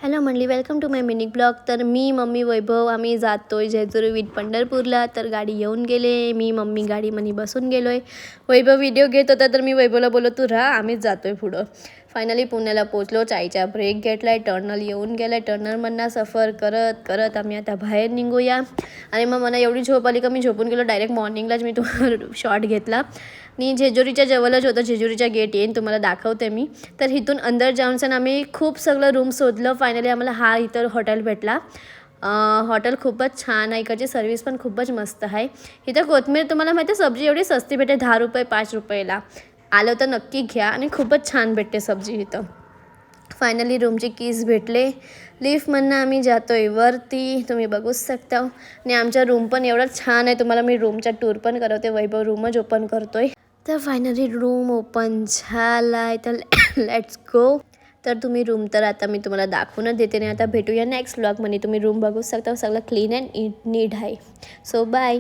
Hello मंडळी, welcome to my mini blog. तर मी मम्मी वैभव आम्ही जातोय जेजुरी विथ पंढरपूरला. तर गाडी येऊन गेले, मी मम्मी गाडीमध्ये बसून गेलो आहे. वैभव व्हिडिओ घेत होता तर मी वैभवला बोललो तू राहा, आम्हीच जातोय पुढं. फायनली पुण्याला पोचलो, चायचा ब्रेक घेतला टर्नल येऊन गेला टर्नलमधनं सफर करत करत आम्ही आता बाहेर निघूया. आणि मग मला एवढी झोप आली का मी झोपून गेलो. डायरेक्ट मॉर्निंगलाच मी तुम्हाला शॉट घेतला आणि जेजुरीच्या जवळच होतं. जेजुरीच्या गेट येईन तुम्हाला दाखवते मी. तर इथून अंदर जाऊन आम्ही खूप सगळं रूम शोधलं. फायनली आम्हाला इथं हॉटेल भेटला. हॉटेल खूपच छान आहे, इकडची सर्विस पण खूपच मस्त आहे. इथं कोथिंबीर तुम्हाला माहिती आहे सब्जी एवढी सस्ती भेटते, 10 रुपये 5 रुपयाला. आलं तर नक्की घ्या आणि खूपच छान भेटते सब्जी इथं. फायनली रूमचे कीज भेटले. लिफ्टमधनं आम्ही जातोय वरती, तुम्ही बघूच शकता. आणि आमचा रूम पण एवढा छान आहे, तुम्हाला मी रूमचा टूर पण करवते. वैभव रूमच ओपन करतोय. तर फायनली रूम ओपन झाला आहे. तर लेट्स गो. तर तुम्ही रूम तर आता मी तुम्हाला दाखवूनच देते नाही. आता भेटूया नेक्स्ट व्लॉगमध्ये. तुम्ही रूम बघू शकता, सगळं क्लीन अँड नीट आहे. So bye.